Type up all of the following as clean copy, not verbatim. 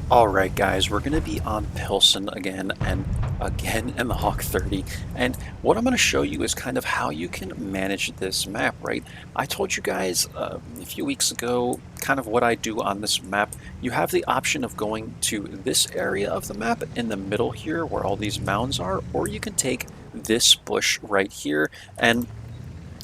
Alright guys, we're going to be on Pilsen again and again in the Hawk 30, and what I'm going to show you is kind of how you can manage this map, right? I told you guys a few weeks ago kind of what I do on this map. You have the option of going to this area of the map in the middle here where all these mounds are, or you can take this bush right here, and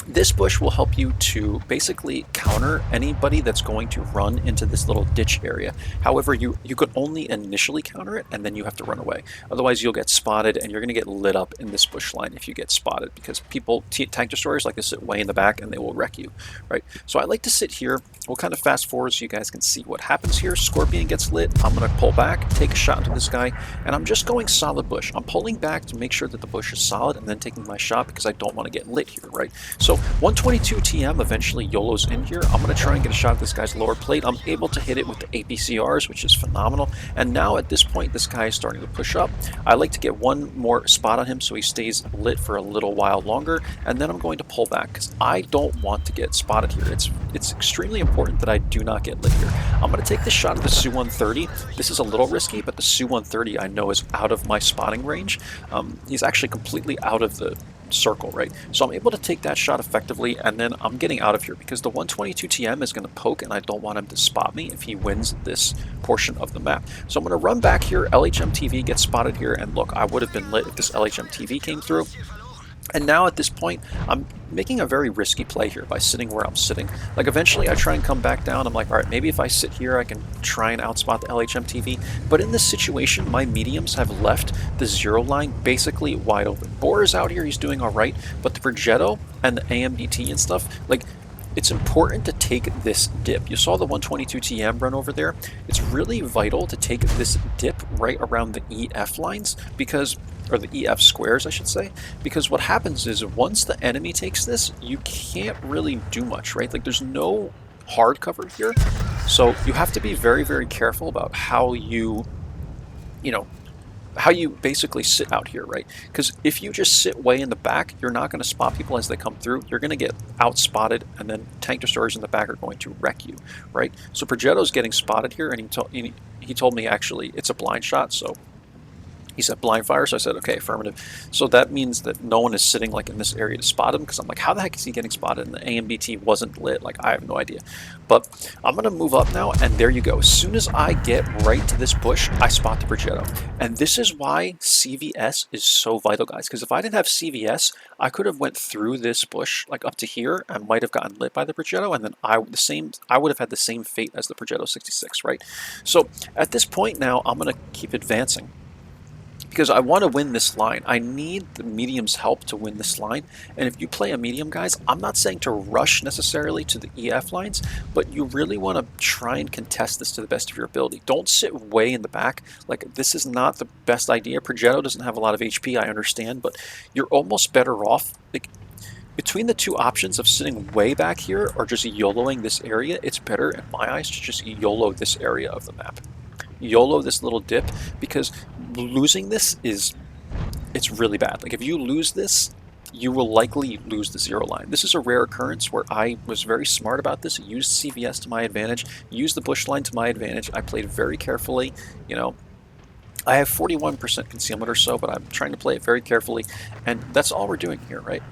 this bush will help you to basically counter anybody that's going to run into this little ditch area. However, you could only initially counter it and then you have to run away. Otherwise, you'll get spotted and you're going to get lit up in this bush line if you get spotted, because people, tank destroyers, like to sit way in the back and they will wreck you, right? So I like to sit here. We'll kind of fast forward so you guys can see what happens here. Scorpion gets lit. I'm going to pull back, take a shot into this guy, and I'm just going solid bush. I'm pulling back to make sure that the bush is solid and then taking my shot because I don't want to get lit here, right? So 122 TM eventually YOLOs in here. I'm going to try and get a shot at this guy's lower plate. I'm able to hit it with the APCRs, which is phenomenal. And now at this point, this guy is starting to push up. I like to get one more spot on him so he stays lit for a little while longer. And then I'm going to pull back because I don't want to get spotted here. It's extremely important that I do not get lit here. I'm going to take this shot at the Su-130. This is a little risky, but the Su-130 I know is out of my spotting range. He's actually completely out of the circle, right? So I'm able to take that shot effectively, and then I'm getting out of here because the 122 TM is going to poke, and I don't want him to spot me if he wins this portion of the map. So I'm going to run back here. LHM TV gets spotted here, and look, I would have been lit if this LHM TV came through. And now at this point, I'm making a very risky play here by sitting where I'm sitting. Like eventually I try and come back down. I'm like, all right, maybe if I sit here, I can try and outspot the LHM TV. But in this situation, my mediums have left the zero line basically wide open. Boar is out here, he's doing all right. But the Progetto and the AMDT and stuff, like, it's important to take this dip. You saw the 122 TM run over there. It's really vital to take this dip right around the EF lines because, or the EF squares, I should say, because what happens is once the enemy takes this, you can't really do much, right? Like there's no hard cover here. So you have to be very, very careful about how you how you basically sit out here, right? Because if you just sit way in the back, you're not going to spot people as they come through. You're going to get outspotted, and then tank destroyers in the back are going to wreck you, right? So Progetto's getting spotted here, and he told me actually it's a blind shot, so he said blind fire, so I said, okay, affirmative. So that means that no one is sitting like in this area to spot him, because I'm like, how the heck is he getting spotted? And the AMBT wasn't lit. Like, I have no idea. But I'm going to move up now, and there you go. As soon as I get right to this bush, I spot the Progetto. And this is why CVS is so vital, guys, because if I didn't have CVS, I could have went through this bush, like up to here, and might have gotten lit by the Progetto, and then I would have had the same fate as the Progetto 66, right? So at this point now, I'm going to keep advancing, because I want to win this line. I need the medium's help to win this line. And if you play a medium, guys, I'm not saying to rush necessarily to the EF lines, but you really want to try and contest this to the best of your ability. Don't sit way in the back. Like, this is not the best idea. Progetto doesn't have a lot of HP, I understand, but you're almost better off. Like, between the two options of sitting way back here or just YOLOing this area, it's better in my eyes to just YOLO this area of the map. YOLO this little dip, because losing this it's really bad. Like, if you lose this, you will likely lose the zero line. This is a rare occurrence where I was very smart about this. I used CVS to my advantage, used the bush line to my advantage. I played very carefully. You know, I have 41% concealment or so, but I'm trying to play it very carefully, and that's all we're doing here, right?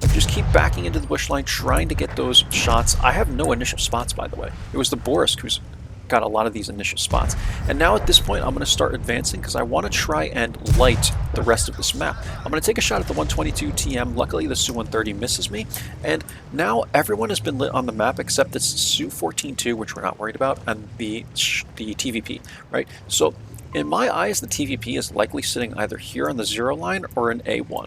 Like, just keep backing into the bush line, trying to get those shots. I have no initial spots, by the way. It was the Boris who's got a lot of these initial spots. And now at this point, I'm going to start advancing because I want to try and light the rest of this map. I'm going to take a shot at the 122 TM. Luckily, the Su-130 misses me. And now everyone has been lit on the map except this Su-14-2, which we're not worried about, and the TVP, right? So in my eyes, the TVP is likely sitting either here on the zero line or in A1.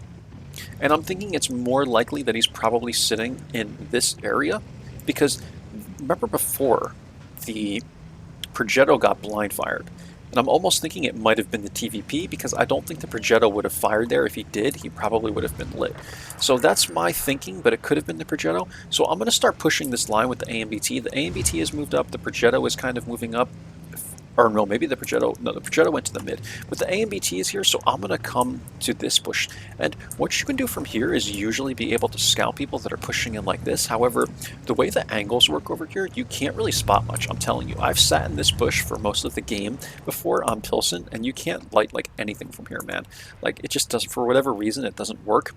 And I'm thinking it's more likely that he's probably sitting in this area, because remember before, the Progetto got blind fired, and I'm almost thinking it might have been the TVP, because I don't think the Progetto would have fired there. If he did, he probably would have been lit. So that's my thinking, but it could have been the Progetto. So I'm going to start pushing this line with the AMBT. The AMBT has moved up, the Progetto is kind of moving up. Or no, maybe the Progetto, no, the Progetto went to the mid. But the AMBT is here, so I'm going to come to this bush. And what you can do from here is usually be able to scout people that are pushing in like this. However, the way the angles work over here, you can't really spot much, I'm telling you. I've sat in this bush for most of the game before on Pilsen, and you can't light like anything from here, man. Like, it just doesn't, for whatever reason, it doesn't work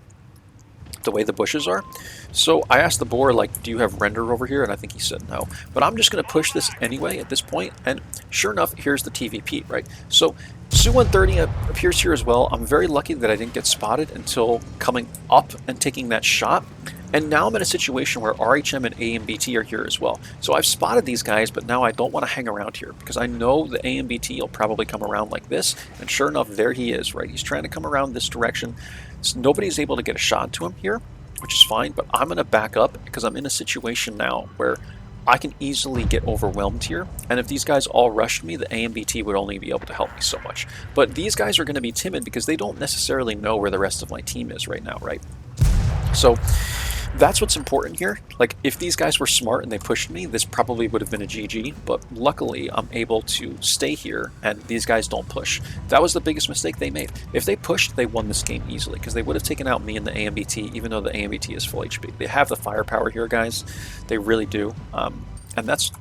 the way the bushes are. So I asked the boar, like, do you have render over here? And I think he said no. But I'm just going to push this anyway at this point, and sure enough, here's the TVP, right? So Su-130 appears here as well. I'm very lucky that I didn't get spotted until coming up and taking that shot. And now I'm in a situation where RHM and AMBT are here as well. So I've spotted these guys, but now I don't want to hang around here because I know the AMBT will probably come around like this. And sure enough, there he is, right? He's trying to come around this direction. So nobody's able to get a shot to him here, which is fine, but I'm going to back up because I'm in a situation now where I can easily get overwhelmed here. And if these guys all rushed me, the AMBT would only be able to help me so much. But these guys are going to be timid because they don't necessarily know where the rest of my team is right now, right? So that's what's important here. Like, if these guys were smart and they pushed me, this probably would have been a GG, but luckily I'm able to stay here and these guys don't push. That was the biggest mistake they made. If they pushed, they won this game easily because they would have taken out me and the AMBT, even though the AMBT is full HP. They have the firepower here, guys. They really do. And that's,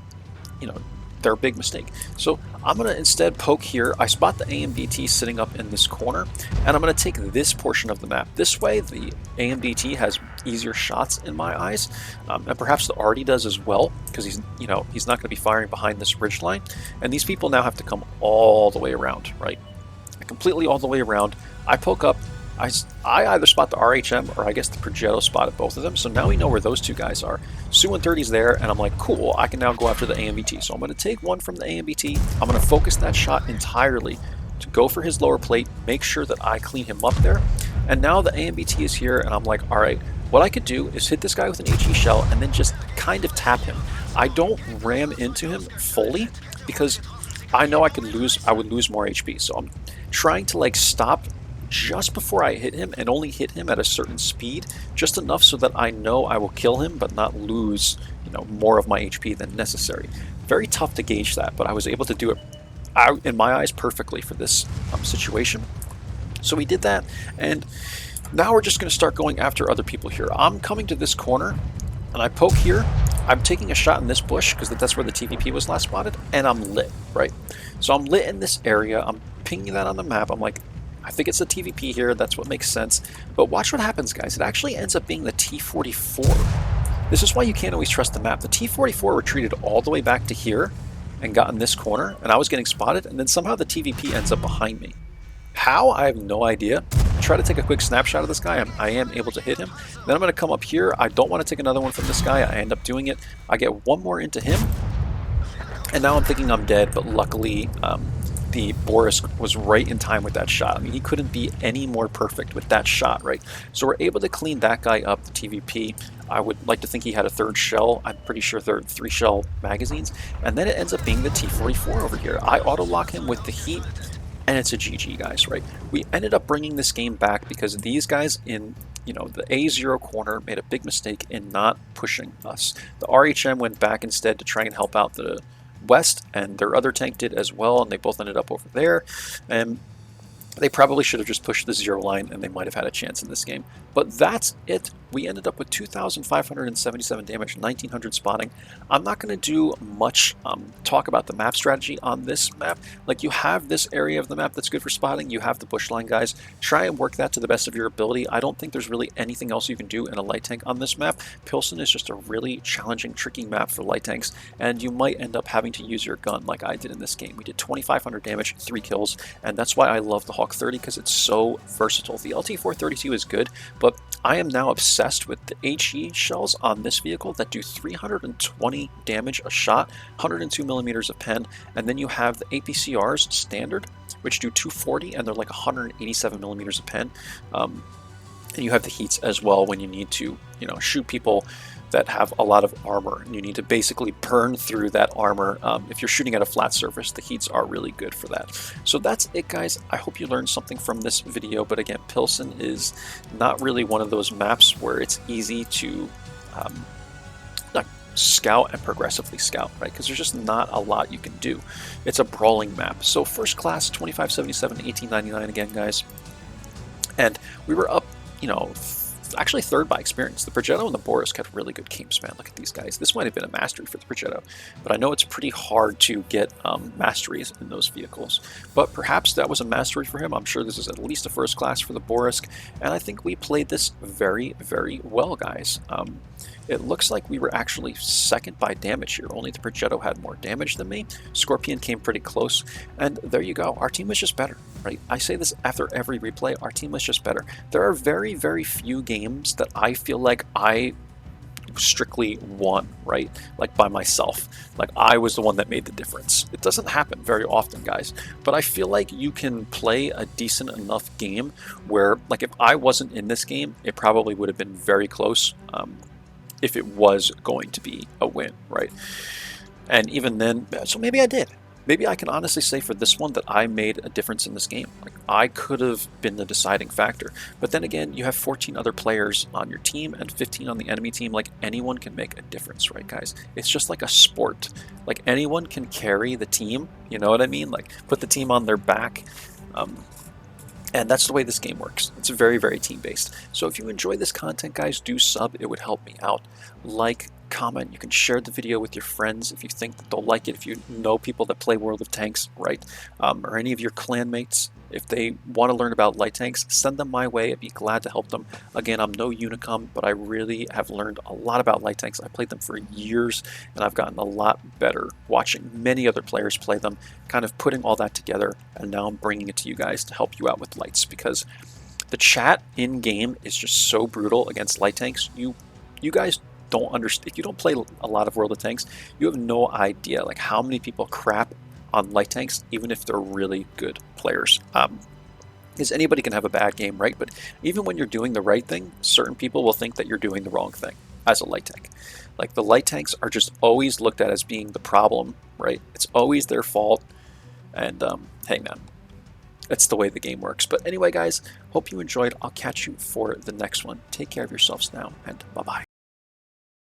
you know, their big mistake. So I'm going to instead poke here. I spot the AMBT sitting up in this corner, and I'm going to take this portion of the map. This way, the AMBT has easier shots in my eyes, and perhaps the Artie does as well, because he's not going to be firing behind this ridge line. And these people now have to come all the way around, right? Completely all the way around. I poke up. I either spot the RHM or I guess the Progetto spotted both of them. So now we know where those two guys are. Su-130's there, and I'm like, cool, I can now go after the AMBT. So I'm going to take one from the AMBT. I'm going to focus that shot entirely to go for his lower plate, make sure that I clean him up there. And now the AMBT is here, and I'm like, all right, what I could do is hit this guy with an HE shell and then just kind of tap him. I don't ram into him fully because I know I would lose more HP. So I'm trying to like stop just before I hit him and only hit him at a certain speed, just enough so that I know I will kill him but not lose, more of my HP than necessary. Very tough to gauge that, but I was able to do it, in my eyes, perfectly for this situation. So we did that, and now we're just going to start going after other people here. I'm coming to this corner, and I poke here. I'm taking a shot in this bush because that's where the TVP was last spotted, and I'm lit, right? So I'm lit in this area. I'm pinging that on the map. I'm like, I think it's the TVP here. That's what makes sense. But watch what happens, guys. It actually ends up being the T-44. This is why you can't always trust the map. The T-44 retreated all the way back to here and got in this corner, and I was getting spotted, and then somehow the TVP ends up behind me. How? I have no idea. Try to take a quick snapshot of this guy. I am able to hit him. Then I'm going to come up here. I don't want to take another one from this guy. I end up doing it. I get one more into him, and now I'm thinking I'm dead, but luckily the Boris was right in time with that shot. I mean, he couldn't be any more perfect with that shot, right? So we're able to clean that guy up, the TVP. I would like to think he had a third shell. I'm pretty sure three shell magazines. And then it ends up being the T-44 over here. I auto-lock him with the heat, and it's a GG, guys, right? We ended up bringing this game back because these guys in the A0 corner made a big mistake in not pushing us. The RHM went back instead to try and help out the West, and their other tank did as well, and they both ended up over there. And they probably should have just pushed the 0 line, and they might have had a chance in this game. But that's it. We ended up with 2,577 damage, 1,900 spotting. I'm not going to do much talk about the map strategy on this map. Like, you have this area of the map that's good for spotting. You have the bush line, guys. Try and work that to the best of your ability. I don't think there's really anything else you can do in a light tank on this map. Pilsen is just a really challenging, tricky map for light tanks, and you might end up having to use your gun like I did in this game. We did 2,500 damage, 3 kills, and that's why I love the Hawk 30, because it's so versatile. The LT-432 is good, but I am now obsessed with the HE shells on this vehicle that do 320 damage a shot, 102 millimeters of pen, and then you have the APCRs standard, which do 240, and they're like 187 millimeters of pen. And you have the heats as well when you need to, shoot people that have a lot of armor, and you need to basically burn through that armor. If you're shooting at a flat surface, the heats are really good for that. So that's it, guys. I hope you learned something from this video, but again, Pilsen is not really one of those maps where it's easy to scout and progressively scout, right? Because there's just not a lot you can do. It's a brawling map. So first class, 2577, 1899 again, guys. And we were up, you know, actually third by experience. The Progetto and the Boris had really good games, man. Look at these guys. This might have been a mastery for the Progetto, but I know it's pretty hard to get masteries in those vehicles. But perhaps that was a mastery for him. I'm sure this is at least a first class for the Boris, and I think we played this very, very well, guys. It looks like we were actually second by damage here. Only the Progetto had more damage than me. Scorpion came pretty close, and there you go. Our team was just better, right? I say this after every replay. Our team was just better. There are very, very few games that I feel like I strictly won, right? Like by myself. Like I was the one that made the difference. It doesn't happen very often, guys. But I feel like you can play a decent enough game where, like, if I wasn't in this game, it probably would have been very close. If it was going to be a win, right? And even then, so maybe I did. Maybe I can honestly say for this one that I made a difference in this game. Like, I could have been the deciding factor. But then again, you have 14 other players on your team and 15 on the enemy team. Like, anyone can make a difference, right, guys? It's just like a sport. Like, anyone can carry the team, you know what I mean? Like, put the team on their back. And that's the way this game works. It's very, very team-based. So if you enjoy this content, guys, do sub. It would help me out. Like, comment. You can share the video with your friends if you think that they'll like it. If you know people that play World of Tanks, right? Or any of your clanmates, if they want to learn about light tanks, send them my way. I'd be glad to help them. Again, I'm no Unicum, but I really have learned a lot about light tanks. I played them for years, and I've gotten a lot better watching many other players play them, kind of putting all that together, and now I'm bringing it to you guys to help you out with lights, because the chat in-game is just so brutal against light tanks. You guys don't understand. If you don't play a lot of World of Tanks, you have no idea like how many people crap on light tanks, even if they're really good players. Because anybody can have a bad game, right? But even when you're doing the right thing, certain people will think that you're doing the wrong thing as a light tank. Like, the light tanks are just always looked at as being the problem, right? It's always their fault. And hey, man, it's the way the game works. But anyway, guys, hope you enjoyed. I'll catch you for the next one. Take care of yourselves now, and bye-bye.